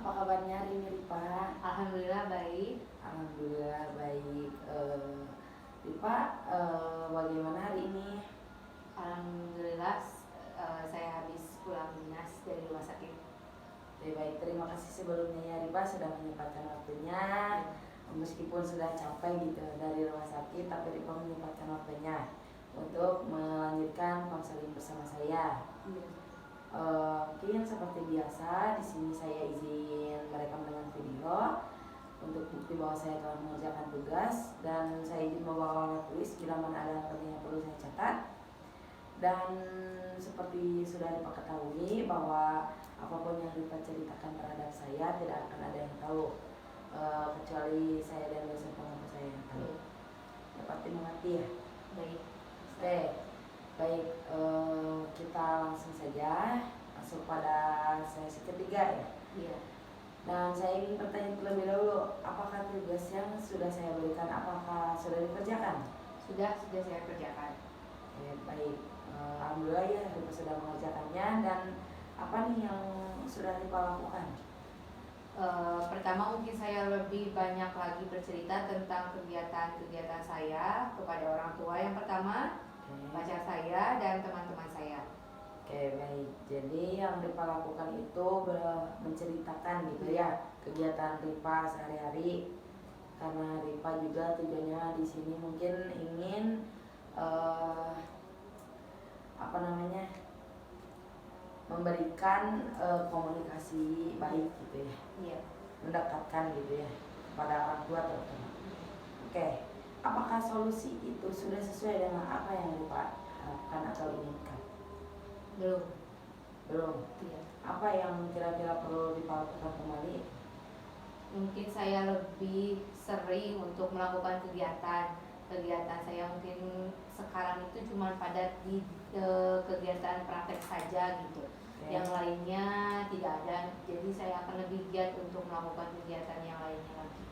Apa kabarnya hari ini Ripa? Alhamdulillah baik. Alhamdulillah baik. Ripa, bagaimana hari ini? Alhamdulillah saya habis pulang dinas dari rumah sakit. Baik, terima kasih sebelumnya ya Ripa sudah menyempatkan waktunya. Meskipun sudah capek gitu dari rumah sakit, tapi Ripa menyempatkan waktunya untuk melanjutkan konseling bersama saya. Mungkin seperti biasa di sini saya izin merekam dengan video untuk bukti bahwa saya telah mengerjakan tugas, dan saya izin membawa alat tulis bila mana ada penting yang perlu saya catat. Dan seperti sudah Ripa ketahui bahwa apapun yang Ripa ceritakan terhadap saya tidak akan ada yang tahu, kecuali saya dan dosen pengampun saya yang tahu. Dapat dimengerti ya? Baik. Oke. Baik, kita langsung saja masuk pada sesi ketiga ya. Iya. Dan saya ingin bertanya terlebih dahulu, apakah tugas yang sudah saya berikan apakah sudah dikerjakan? Sudah saya kerjakan. Oke, baik. Alhamdulillah ya Ripa sudah mengerjakannya. Dan apa nih yang sudah Ripa lakukan? Pertama mungkin saya lebih banyak lagi bercerita tentang kegiatan-kegiatan saya kepada orang tua. Yang pertama pacar saya dan teman-teman saya. Oke, baik. Jadi yang Ripa lakukan itu menceritakan gitu ya kegiatan Ripa sehari-hari, karena Ripa juga tujuannya di sini mungkin ingin memberikan komunikasi baik gitu ya. Iya. Mendekatkan gitu ya kepada orang tua terutama. Oke, apakah solusi itu sudah sesuai dengan apa yang Ripa harapkan atau inginkan? Belum. Iya. Apa yang kira-kira perlu Ripa lakukan kembali? Mungkin saya lebih sering untuk melakukan kegiatan saya mungkin sekarang itu cuma pada di kegiatan praktek saja gitu. Okay. Yang lainnya tidak ada, jadi saya akan lebih giat untuk melakukan kegiatan yang lainnya lagi.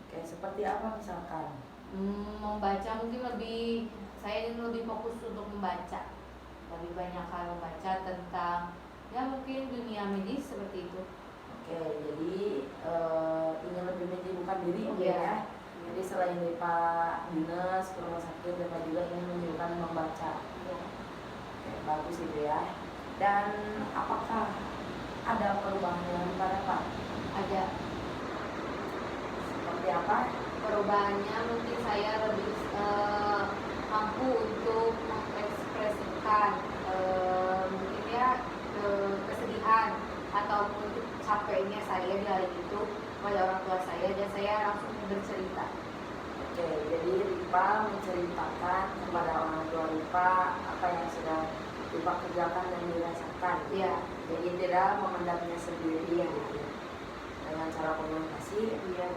Oke, seperti apa misalkan? Membaca mungkin saya ingin lebih fokus untuk membaca, lebih banyak hal membaca tentang ya mungkin dunia medis seperti itu. Oke, jadi ingin lebih menyibukkan diri ya. Jadi selain Ripa dinas ke rumah sakit, Ripa juga ingin menyibukkan membaca. Oke, bagus itu ya. Dan apakah ada perubahan yang Ripa dapat? Ada. Seperti apa? Perubahannya mungkin saya lebih mampu untuk mengekspresikan mungkin ya kesedihan ataupun capeknya saya di hari itu pada orang tua saya, dan saya langsung bercerita. Oke, jadi Ripa menceritakan kepada orang tua Ripa apa yang sudah Ripa kerjakan dan dirasakan. Iya. Jadi tidak memendamnya sendiri gitu. Dengan cara komunikasi. Iya.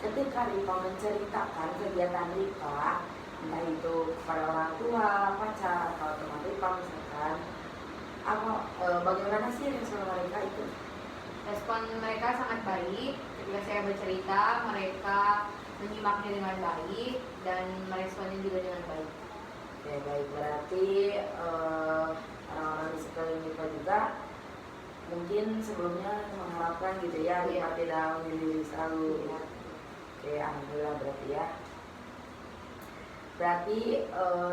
Ketika Ripa menceritakan kegiatan Ripa, entah itu kepada orang tua, pacar, atau teman Ripa misalkan, bagaimana sih respon mereka itu? Respon mereka sangat baik. Ketika saya bercerita, mereka menyimaknya dengan baik dan meresponnya juga dengan baik. Oke, baik. Berarti orang-orang di sekeliling Ripa juga mungkin sebelumnya mengharapkan gitu ya, Ripa tidak menyendiri selalu. Oke, alhamdulillah berarti ya. Berarti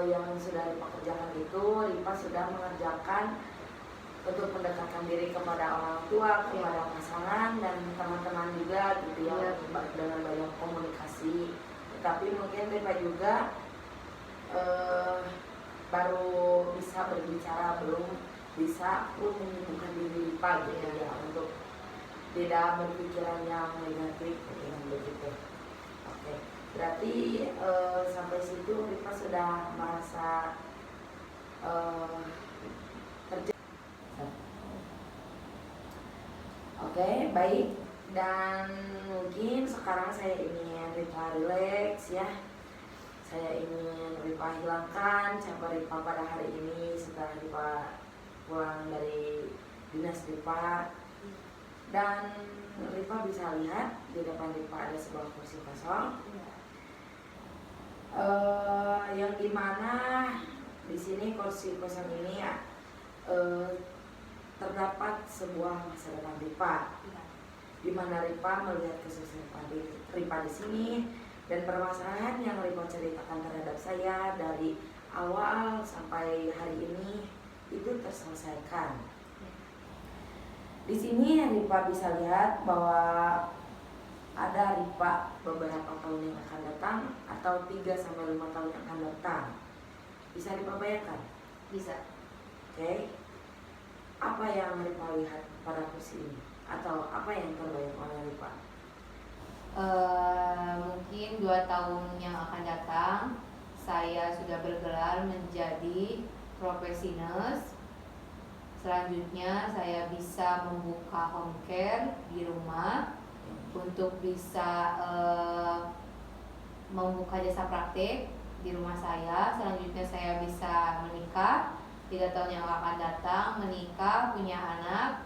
yang sudah Ripa kerjakan itu, Ripa sudah mengerjakan untuk mendekatkan diri kepada orang tua, kepada pasangan dan teman-teman juga gitu ya, dengan banyak komunikasi. Tetapi mungkin Ripa juga baru bisa berbicara, belum bisa pun menyibukkan diri Ripa gitu ya, untuk tidak berpikiran yang negatif dengan begitu. Oke, berarti sampai situ Ripa sudah merasa kerja. Oke, baik. Dan mungkin sekarang saya ingin Ripa relax ya. Saya ingin Ripa hilangkan capek Ripa pada hari ini setelah Ripa pulang dari dinas Ripa. Dan Ripa bisa lihat di depan Ripa ada sebuah kursi kosong, yang dimana di sini kursi kosong ini ya terdapat sebuah masa depan Ripa, Iya. di mana Ripa melihat kesuksesan Ripa di sini dan permasalahan yang Ripa ceritakan terhadap saya dari awal sampai hari ini itu terselesaikan. Di sini Ripa bisa lihat bahwa ada Ripa beberapa tahun yang akan datang atau 3 sampai 5 tahun yang akan datang. Bisa Ripa bayangkan? Bisa. Oke. Apa yang Ripa lihat pada kursi ini? Atau apa yang terbayang oleh Ripa? Mungkin 2 tahun yang akan datang saya sudah bergelar menjadi profesional. Selanjutnya saya bisa membuka home care di rumah untuk bisa membuka jasa praktek di rumah saya. Selanjutnya saya bisa menikah 3 tahun yang akan datang, menikah, punya anak,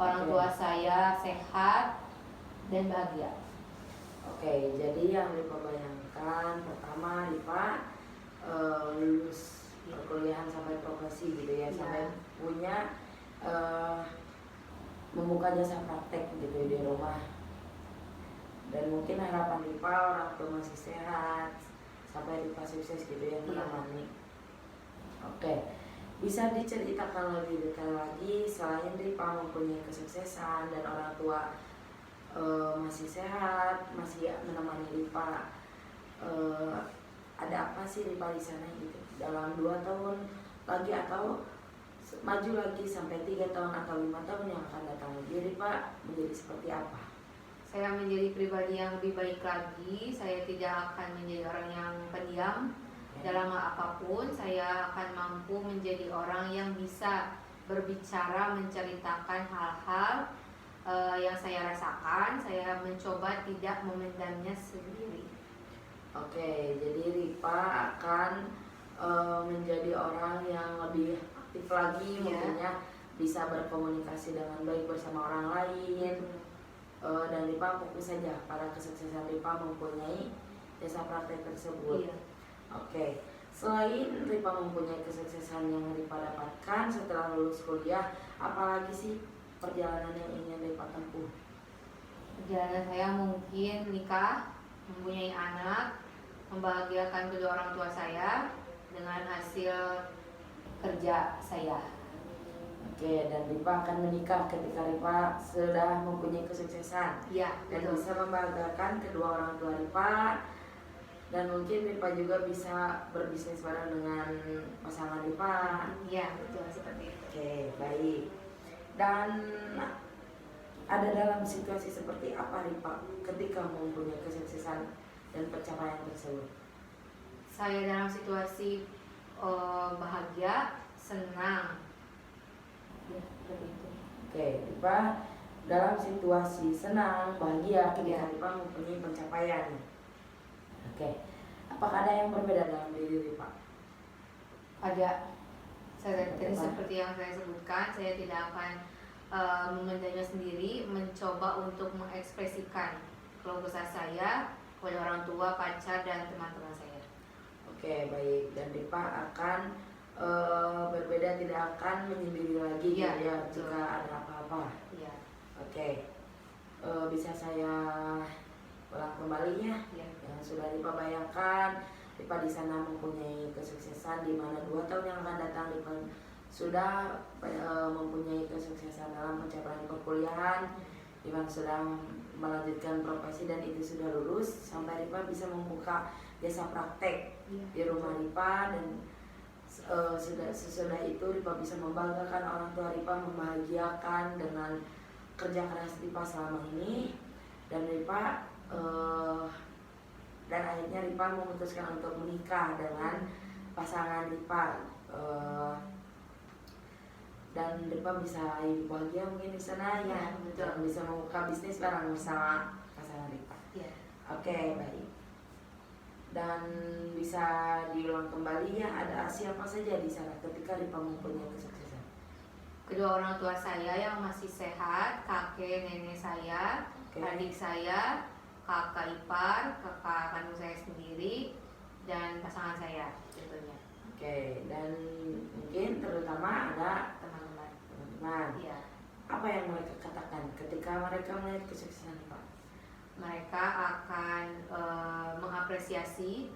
orang tua saya sehat dan bahagia. Oke, jadi yang Ripa bayangkan pertama Ripa lulus perkuliahan sampai profesi gitu ya, sampai punya membuka jasa praktek gitu di rumah. Dan mungkin harapan Ripa orang tua masih sehat sampai Ripa sukses gitu ya menemani. Oke, bisa diceritakan lebih detail lagi selain Ripa mempunyai kesuksesan dan orang tua masih sehat, masih menemani Ripa, ada apa sih Ripa di sana gitu dalam 2 tahun lagi atau maju lagi sampai 3 tahun atau 5 tahun yang akan datang lagi, Ripa menjadi seperti apa? Saya menjadi pribadi yang lebih baik lagi. Saya tidak akan menjadi orang yang pendiam. Dalam hal apapun, saya akan mampu menjadi orang yang bisa berbicara, menceritakan hal-hal yang saya rasakan. Saya mencoba tidak memendamnya sendiri. Oke, jadi Ripa akan menjadi orang yang lebih aktif lagi, mungkinnya bisa berkomunikasi dengan baik bersama orang lain. Dan Ripa fokus saja pada kesuksesan Ripa mempunyai jasa praktek tersebut. Oke, selain Ripa mempunyai kesuksesan yang Ripa dapatkan setelah lulus kuliah, apalagi sih perjalanan yang ingin Ripa tempuh? Perjalanan saya mungkin nikah, mempunyai anak, membahagiakan kedua orang tua saya dengan hasil kerja saya. Oke, dan Ripa akan menikah ketika Ripa sudah mempunyai kesuksesan dan bisa membahagiakan kedua orang tua Ripa, dan mungkin Ripa juga bisa berbisnis bareng dengan pasangan Ripa. Iya, betul seperti itu. Oke, baik. Dan ada dalam situasi seperti apa Ripa ketika mempunyai kesuksesan dan pencapaian tersebut? Saya dalam situasi bahagia, senang. Ya, seperti itu. Oke, Ripa dalam situasi senang, bahagia ketika Ripa mempunyai pencapaian. Oke, apakah ada yang berbeda dalam diri Ripa? Ada. Saya tadi seperti yang saya sebutkan, saya tidak akan memendamnya sendiri, mencoba untuk mengekspresikan keluh kesah saya kepada orang tua, pacar, dan teman-teman saya. Oke, baik. Dan Ripa akan berbeda, tidak akan menyendiri lagi ya jika ada apa-apa. Iya. Oke, bisa saya ulang kembali ya. Yang sudah Ripa bayangkan, Ripa di sana mempunyai kesuksesan di mana 2 tahun yang akan datang Ripa sudah mempunyai kesuksesan dalam pencapaian perkuliahan, di mana sudah melanjutkan profesi dan itu sudah lulus sampai Ripa bisa membuka jasa praktek di rumah Ripa, dan sesudah itu Ripa bisa membanggakan orang tua Ripa, membahagiakan dengan kerja keras Ripa selama ini, dan Ripa dan akhirnya Ripa memutuskan untuk menikah dengan pasangan Ripa, dan Ripa bisa hidup bahagia mungkin di sana ya, dan bisa membuka bisnis bareng bersama pasangan Ripa. Oke, baik. Dan bisa diulang kembali ya, ada siapa saja di sana ketika Ripa mempunyai kesuksesan? Kedua orang tua saya yang masih sehat, kakek nenek saya, adik saya, kakak ipar, kakak kandung saya sendiri, dan pasangan saya tentunya. Oke, dan mungkin terutama ada Teman-teman. teman-teman. Iya. ketika mereka melihat kesuksesan Ripa? Mereka akan mengapresiasi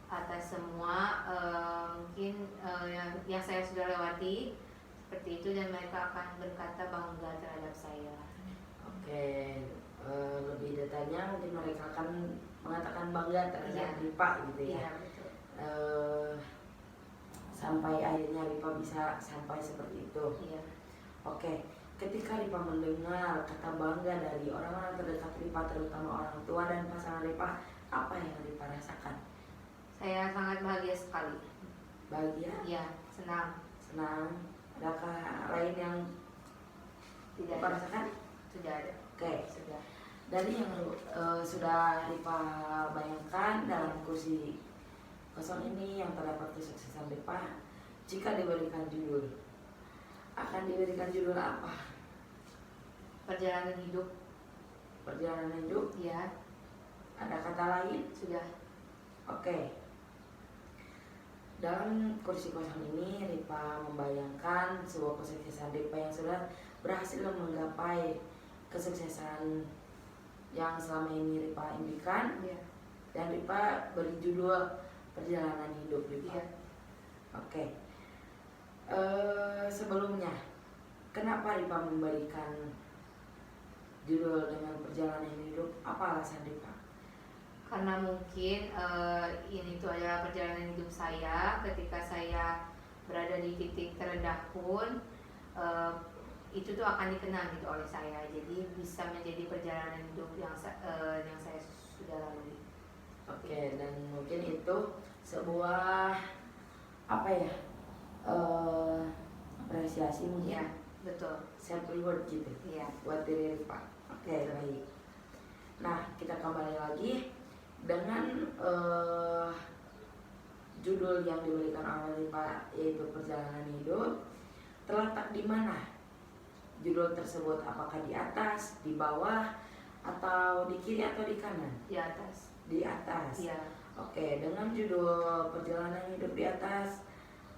atas semua mungkin yang saya sudah lewati seperti itu, dan mereka akan berkata bangga terhadap saya. Oke, lebih detailnya mungkin mereka akan mengatakan bangga terhadap Iya. Ripa gitu ya. Iya, betul. Sampai akhirnya Ripa bisa sampai seperti itu. Iya. Oke, ketika Ripa mendengar kata bangga dari orang-orang terdekat Ripa, terutama orang tua dan pasangan Ripa, apa yang Ripa rasakan? Saya sangat bahagia sekali. Bahagia? Iya, senang. Senang? Adakah lain yang Tidak Ripa ada. rasakan? Sudah ada. Oke, Sudah. dari yang sudah Ripa bayangkan dalam kursi kosong ini yang terdapat kesuksesan Ripa, jika diberikan judul, akan diberikan judul apa? Perjalanan hidup. Perjalanan hidup? Iya, Ada kata lain? sudah. Oke. Dalam kursi kosong ini Ripa membayangkan sebuah kesuksesan Ripa yang sudah berhasil menggapai kesuksesan yang selama ini Ripa impikan, Iya. dan Ripa beri judul perjalanan hidup Ripa. Iya. Oke. Sebelumnya, kenapa Ripa memberikan judul dengan perjalanan hidup? Apa alasan Ripa? Karena mungkin ini tuh adalah perjalanan hidup saya. Ketika saya berada di titik terendah pun itu tuh akan dikenang gitu oleh saya. Jadi bisa menjadi perjalanan hidup yang saya sudah lalui. Oke, dan mungkin itu sebuah apa ya, apresiasi mungkin, Iya, betul. self reward gitu Iya. buat diri Ripa. Oke, baik. Nah, kita kembali lagi dengan judul yang diberikan oleh Ripa, yaitu perjalanan hidup. Terletak di mana judul tersebut? Apakah di atas, di bawah, atau di kiri atau di kanan? Di atas. Di atas. Iya. Oke, dengan judul perjalanan hidup di atas,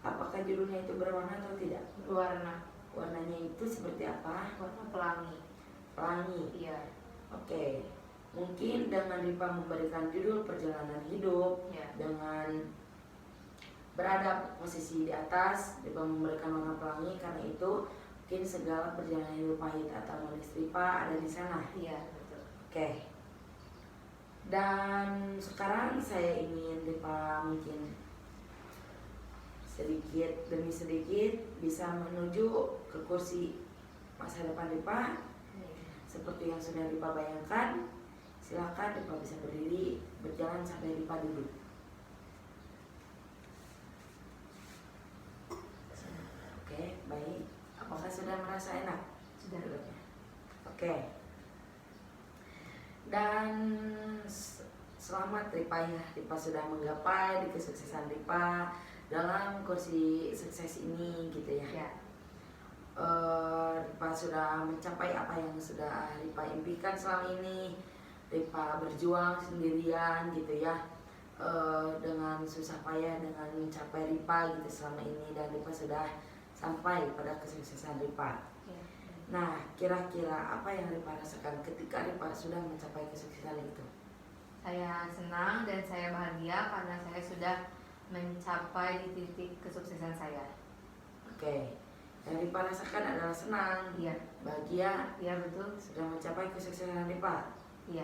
apakah judulnya itu berwarna atau tidak? Berwarna. Warnanya itu seperti apa? Warna pelangi. Pelangi. Iya. Oke, mungkin dengan Ripa memberikan judul perjalanan hidup, Iya. dengan berada posisi di atas, Ripa memberikan warna pelangi, karena itu mungkin segala perjalanan hidup pahit atau manis Ripa ada di sana. Iya, betul. Oke. Dan sekarang saya ingin Ripa mungkin sedikit demi sedikit bisa menuju ke kursi masa depan Ripa seperti yang sudah Ripa bayangkan. Silakan Ripa bisa berdiri, berjalan sampai Ripa duduk. Oke, baik. Apakah sudah merasa enak? Sudah. Duduknya. Oke. Dan selamat Ripa ya, Ripa sudah menggapai di kesuksesan Ripa dalam kursi sukses ini gitu ya. Iya. Ripa sudah mencapai apa yang sudah Ripa impikan selama ini. Ripa berjuang sendirian gitu ya, dengan susah payah dengan mencapai Ripa gitu selama ini, dan Ripa sudah sampai pada kesuksesan Ripa. Iya. Nah, kira-kira apa yang Ripa rasakan ketika Ripa sudah mencapai kesuksesan itu? Saya senang dan saya bahagia karena saya sudah mencapai di titik kesuksesan saya. Oke, yang Ripa rasakan adalah senang, Iya. bahagia, Iya, betul. sudah mencapai kesuksesan Ripa. Iya.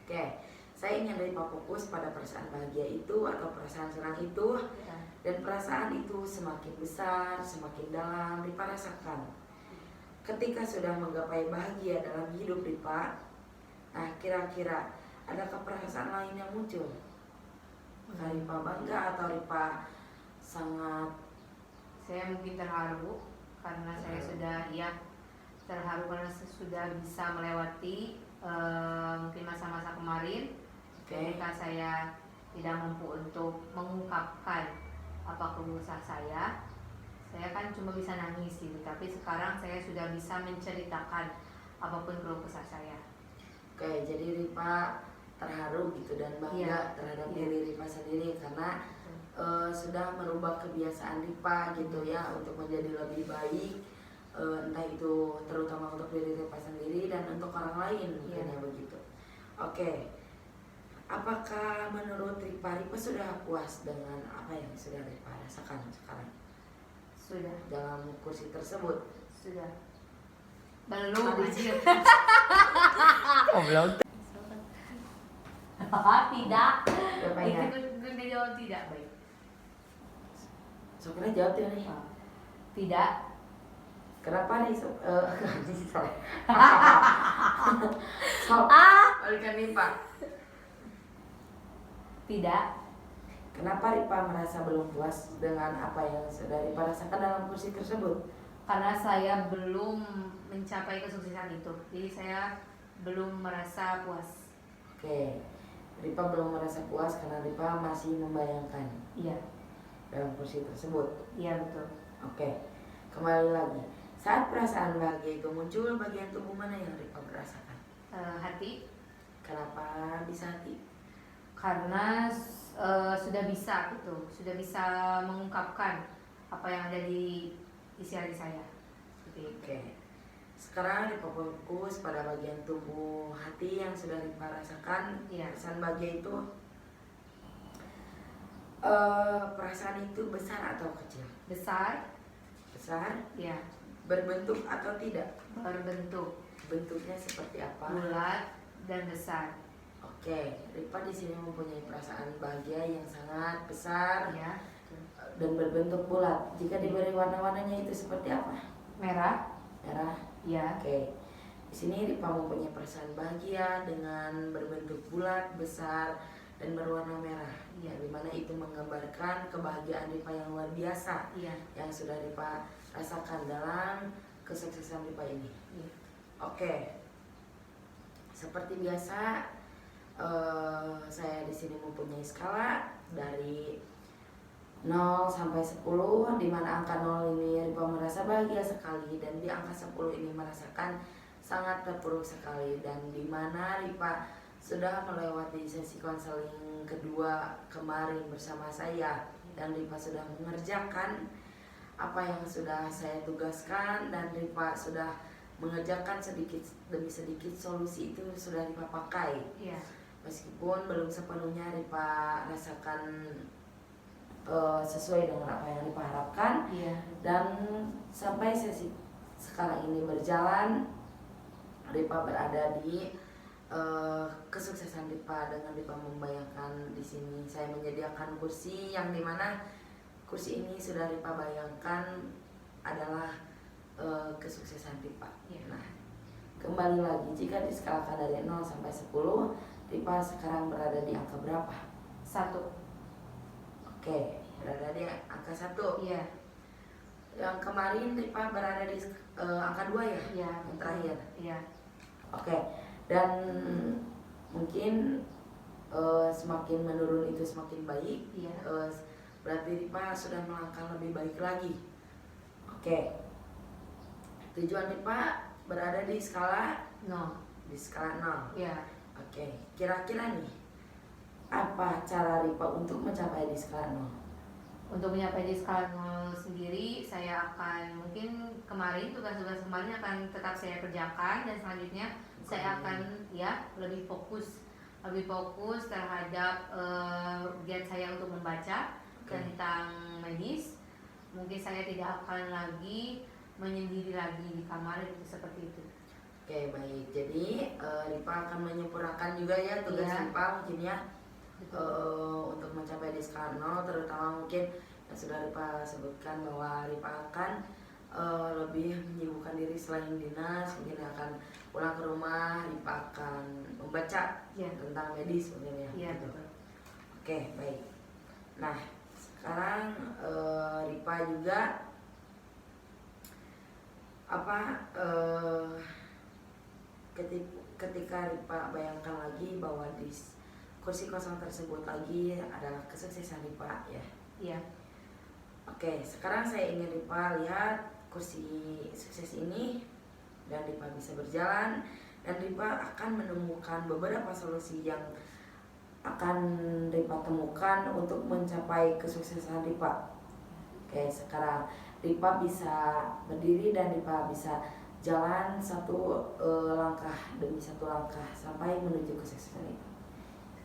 Oke, saya ingin Ripa fokus pada perasaan bahagia itu atau perasaan senang itu, Iya. dan perasaan itu semakin besar, semakin dalam Ripa rasakan. Ketika sudah menggapai bahagia dalam hidup Ripa, nah kira-kira adakah perasaan lain yang muncul? Apakah Ripa bangga atau Ripa sangat Saya mungkin terharu karena saya sudah terharu karena saya sudah bisa melewati mungkin masa-masa kemarin ketika saya tidak mampu untuk mengungkapkan apa keluh kesah saya. Saya kan cuma bisa nangis gitu, tapi sekarang saya sudah bisa menceritakan apapun keluh kesah saya. Oke, jadi Ripa terharu gitu dan bangga Iya. terhadap Iya. diri Ripa sendiri karena sudah merubah kebiasaan Ripa gitu ya untuk menjadi lebih baik entah itu terutama untuk diri Ripa sendiri dan untuk orang lain mungkin ya begitu. Oke. Apakah menurut Ripa sudah puas dengan apa yang sudah Ripa rasakan sekarang? Sudah. Dalam kursi tersebut? Sudah. Belum aja. Oh belum. Tidak. Jawabannya. Itu jawab tidak baik. Sokra jawab ya nih. Tidak. Kenapa nih balikan Ripa. Tidak. Kenapa Ripa merasa belum puas dengan apa yang sudah Ripa rasakan dalam kursi tersebut? Karena saya belum mencapai kesuksesan itu. Jadi saya belum merasa puas. Oke. Ripa belum merasa puas karena Ripa masih membayangkan Iya. dalam kursi tersebut. Iya betul. Oke. Kembali lagi. Saat perasaan bahagia itu muncul, bagian tubuh mana yang Ripa merasakan? Hati. Kenapa bisa hati? Karena sudah bisa gitu, sudah bisa mengungkapkan apa yang ada di isi hati saya. Seperti itu. Oke. Sekarang Ripa fokus pada bagian tubuh hati yang sudah Ripa rasakan. Iya. Perasaan bahagia itu perasaan itu besar atau kecil? Besar. Besar. Ya. Berbentuk atau tidak? Berbentuk Bentuknya seperti apa? bulat dan besar. Oke, Ripa di sini mempunyai perasaan bahagia yang sangat besar Ya. dan berbentuk bulat. Jika diberi warna-warnanya itu seperti apa? Merah. Merah. Ya. Oke. Di sini Ripa mempunyai perasaan bahagia dengan berbentuk bulat, besar, dan berwarna merah. Iya. Yang dimana itu menggambarkan kebahagiaan Ripa yang luar biasa Iya. yang sudah Ripa rasakan dalam kesuksesan Ripa ini. Iya. Oke. Seperti biasa, saya di sini mempunyai skala dari 0 sampai 10, di mana angka 0 ini Ripa merasa bahagia sekali dan di angka 10 ini merasakan sangat terpuruk sekali, dan di mana Ripa sudah melewati sesi konseling kedua kemarin bersama saya dan Ripa sudah mengerjakan apa yang sudah saya tugaskan dan Ripa sudah mengerjakan sedikit demi sedikit solusi itu sudah Ripa pakai. Iya. Meskipun belum sepenuhnya Ripa rasakan sesuai dengan apa yang Ripa harapkan. Iya. Dan sampai sesi sekarang ini berjalan, Ripa berada di kesuksesan Ripa dengan Ripa membayangkan di sini saya menyediakan kursi yang dimana kursi ini sudah Ripa bayangkan adalah kesuksesan Ripa. Iya. Nah, kembali lagi, jika diskalakan dari 0 sampai 10, Ripa sekarang berada di angka berapa? 1. Oke, berada di angka 1. Iya. Yang kemarin Ripa berada di angka 2 ya? Iya. Yang terakhir. Iya. Oke, dan mungkin semakin menurun itu semakin baik. Iya. Berarti Ripa sudah melangkah lebih baik lagi. Oke. Tujuan Ripa berada di skala 0. 0. Iya. Oke, kira-kira nih apa cara Ripa untuk mencapai di skala 0? Untuk mencapai di skala 0 sendiri, saya akan mungkin kemarin tugas-tugas kemarin akan tetap saya kerjakan, dan selanjutnya saya akan lebih fokus terhadap giat saya untuk membaca tentang medis. Mungkin saya tidak akan lagi menyendiri lagi di kamar itu, seperti itu. Oke, baik. Jadi Ripa akan menyempurnakan juga ya tugas Iya. Ripa mungkin ya untuk mencapai di skala 0, terutama mungkin yang sudah Ripa sebutkan bahwa Ripa akan lebih menyibukkan diri selain dinas, mungkin akan pulang ke rumah, Ripa akan membaca Iya. tentang medis mungkin ya. Iya, gitu. betul. Oke, baik. Nah, sekarang Ripa juga ketika Ripa bayangkan lagi bahwa di kursi kosong tersebut lagi adalah kesuksesan Ripa ya. Iya. Oke, sekarang saya ingin Ripa lihat kursi sukses ini dan Ripa bisa berjalan dan Ripa akan menemukan beberapa solusi yang akan Ripa temukan untuk mencapai kesuksesan Ripa. Oke, sekarang Ripa bisa berdiri dan Ripa bisa jalan satu langkah demi satu langkah sampai menuju kesuksesan itu.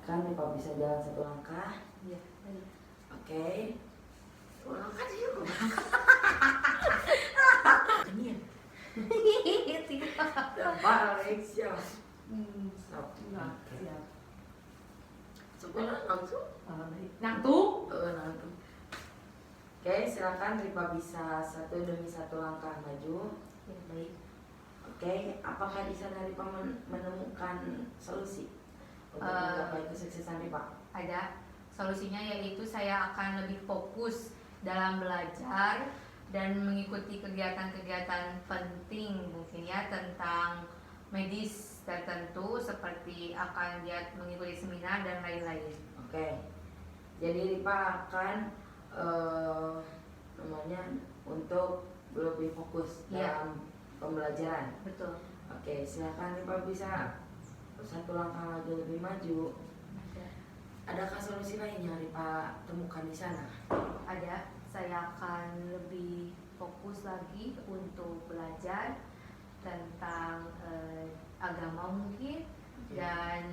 Kan Ripa bisa jalan satu langkah. Iya. Oke. Ulang kan yuk. Ini balik siap. Siap. Siap. Sekolah langsung. Nangtung. Langsung. Oke, silakan Ripa bisa satu demi satu langkah maju. Ya, baik. Oke, apakah di sana Ripa menemukan solusi untuk menggapai kesuksesan Ripa? Ada solusinya, yaitu saya akan lebih fokus dalam belajar dan mengikuti kegiatan-kegiatan penting mungkin ya tentang medis tertentu, seperti akan mengikuti seminar dan lain-lain. Oke, jadi Ripa akan namanya untuk lebih fokus Iya. dalam pembelajaran. Betul. Oke, silakan Ripa bisa satu langkah lagi lebih maju. Adakah solusi lain yang Ripa temukan di sana? Ada, saya akan lebih fokus lagi untuk belajar tentang agama mungkin, dan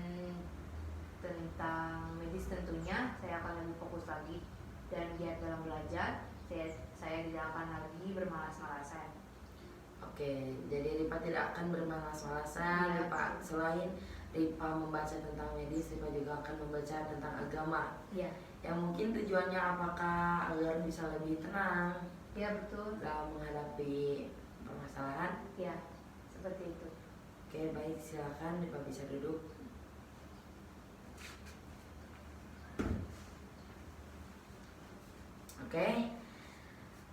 tentang medis tentunya saya akan lebih fokus lagi, dan giat dalam belajar saya tidak akan lagi bermalas-malasan. Oke, jadi Ripa tidak akan bermalas-malasan. Iya. Ripa selain Ripa membaca tentang medis, Ripa juga akan membaca tentang agama. Iya. Yang mungkin tujuannya apakah agar bisa lebih tenang Iya, betul. dalam menghadapi permasalahan. Iya, seperti itu. Oke, baik, silakan Ripa bisa duduk. Oke,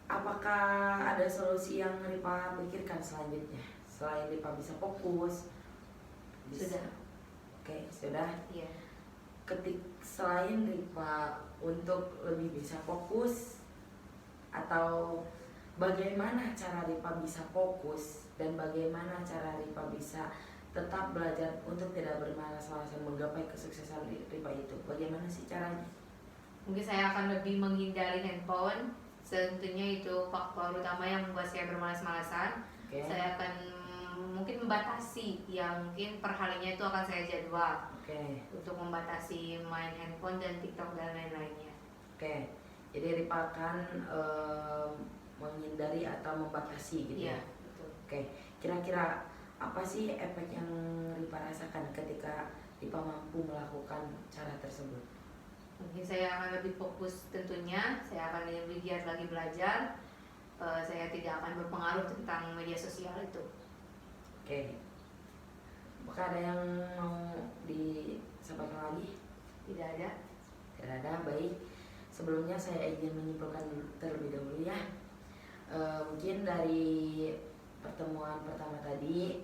apakah ada solusi yang Ripa pikirkan selanjutnya selain Ripa bisa fokus? Sudah. Oke, sudah. Iya. Selain Ripa untuk lebih bisa fokus, atau bagaimana cara Ripa bisa fokus dan bagaimana cara Ripa bisa tetap belajar untuk tidak bermalas-malasan menggapai kesuksesan Ripa itu, bagaimana sih caranya? Mungkin saya akan lebih menghindari handphone. Tentunya itu faktor utama yang membuat saya bermalas-malasan. Oke. Saya akan mungkin membatasi, yang mungkin perharinya itu akan saya jadwal Oke. untuk membatasi main handphone dan TikTok dan lain-lainnya. Oke, jadi Ripa akan menghindari atau membatasi gitu Iya, ya. betul. Oke, kira-kira apa sih efek yang Ripa rasakan ketika Ripa mampu melakukan cara tersebut? Mungkin saya akan lebih fokus tentunya, saya akan lebih giat lagi belajar. Saya tidak akan berpengaruh tentang media sosial itu. Oke, apakah ada yang mau disampaikan lagi? Tidak ada. Tidak ada, baik. Sebelumnya saya ingin menyimpulkan terlebih dahulu ya. Mungkin dari pertemuan pertama tadi,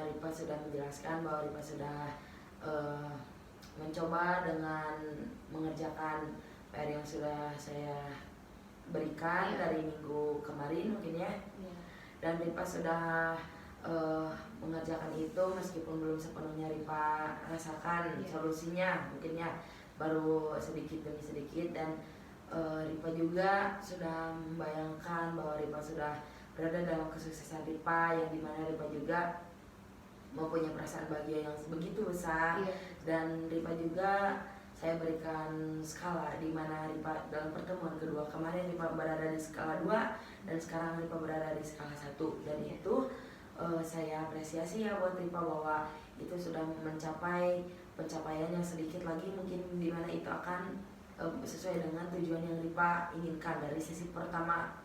Ripa sudah menjelaskan bahwa Ripa sudah mencoba dengan mengerjakan PR yang sudah saya berikan dari minggu kemarin mungkin ya. Dan Ripa sudah mengerjakan itu meskipun belum sepenuhnya Ripa rasakan solusinya mungkin ya, baru sedikit demi sedikit. Dan Ripa juga sudah membayangkan bahwa Ripa sudah berada dalam kesuksesan Ripa, yang dimana Ripa juga mempunyai perasaan bahagia yang begitu besar. Dan Ripa juga saya berikan skala, di mana Ripa dalam pertemuan kedua kemarin Ripa berada di skala 2 dan sekarang Ripa berada di skala 1. Dan itu saya apresiasi ya buat Ripa, bahwa itu sudah mencapai pencapaian yang sedikit lagi mungkin, di mana itu akan sesuai dengan tujuan yang Ripa inginkan dari sesi pertama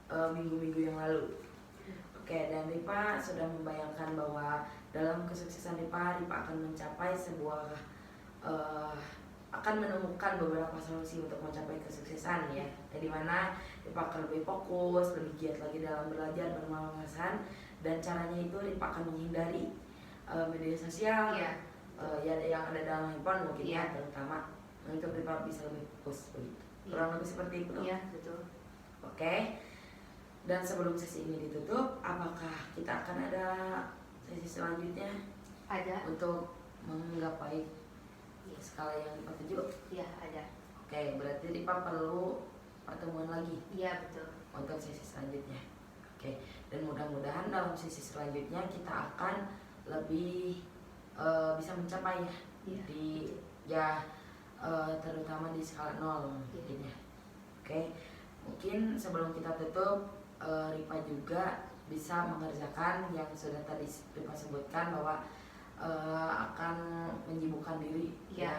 minggu-minggu yang lalu. Oke, dan Ripa sudah membayangkan bahwa dalam kesuksesan Ripa akan mencapai sebuah akan menemukan beberapa solusi untuk mencapai kesuksesan ya. Di mana Ripa akan lebih fokus, lebih giat lagi dalam belajar bermalas-malasan, dan caranya itu Ripa akan menghindari media sosial ya, yang ada dalam handphone mungkin ya, terutama untuk Ripa bisa lebih fokus begitu. Kurang lebih seperti itu. Iya, betul. Oke. Dan sebelum sesi ini ditutup, apakah kita akan ada sesi selanjutnya? Ada. Untuk menggapai skala yang Ripa tuju? Iya, ada. Oke, berarti Ripa perlu pertemuan lagi. Iya, betul. untuk sesi selanjutnya. Oke, dan mudah-mudahan dalam sesi selanjutnya kita akan lebih bisa mencapai ya Iya. di terutama di skala 0 mungkin ya. Oke, mungkin sebelum kita tutup, Ripa juga bisa mengerjakan yang sudah tadi Ripa sebutkan bahwa akan menyibukkan diri Iya.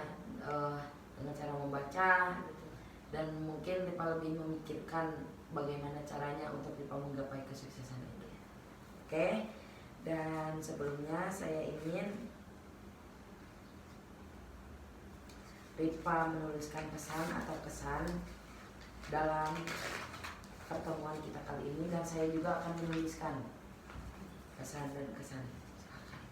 dengan cara membaca, Betul. dan mungkin Ripa lebih memikirkan bagaimana caranya untuk Ripa menggapai kesuksesan ini. Oke, dan sebelumnya saya ingin Ripa menuliskan pesan atau kesan dalam pertemuan kita kali ini, dan saya juga akan menuliskan pesan dan kesan. Silakan.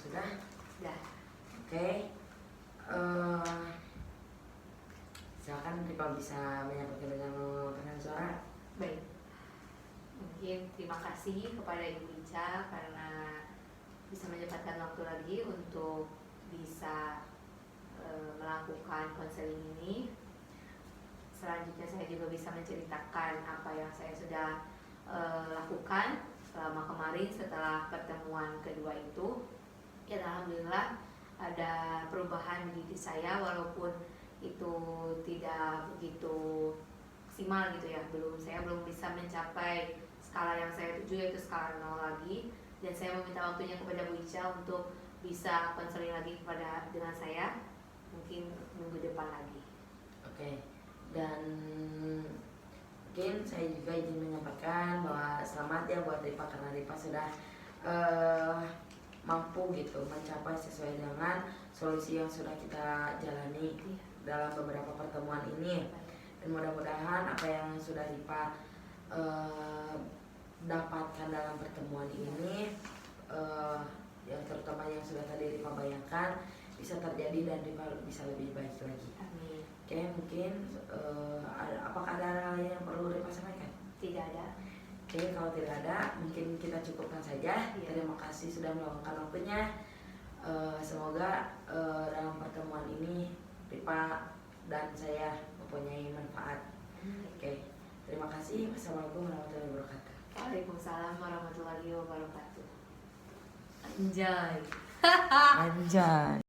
Sudah? Sudah. Oke. Silakan Ripa bisa menyampaikan dengan menggunakan suara. Baik. Mungkin terima kasih kepada Ibu Ica karena bisa menyempatkan waktu lagi untuk bisa melakukan konseling ini. Selanjutnya saya juga bisa menceritakan apa yang saya sudah lakukan selama kemarin setelah pertemuan kedua itu. Ya, alhamdulillah ada perubahan di diri saya walaupun itu tidak begitu maksimal gitu ya. Saya belum bisa mencapai skala yang saya tuju, yaitu skala 0 lagi, dan saya meminta waktunya kepada Bu Ica untuk bisa konseling lagi dengan saya mungkin minggu depan lagi. Oke. Dan mungkin saya juga izin menyampaikan bahwa selamat ya buat Ripa, karena Ripa sudah mampu gitu mencapai sesuai dengan solusi yang sudah kita jalani dalam beberapa pertemuan ini. Dan mudah-mudahan apa yang sudah Ripa dapatkan dalam pertemuan ini, yang terutama yang sudah tadi Ripa bayangkan, bisa terjadi dan Ripa bisa lebih baik lagi. Amin. Oke, mungkin apakah ada hal lain yang perlu Ripa sampaikan? Tidak ada. Oke, kalau tidak ada, mungkin kita cukupkan saja. Iya. Terima kasih sudah meluangkan waktunya. Semoga dalam pertemuan ini Ripa dan saya mempunyai manfaat. Oke, terima kasih. Wassalamualaikum warahmatullahi wabarakatuh. Waalaikumsalam warahmatullahi wabarakatuh. Anjay. Anjay.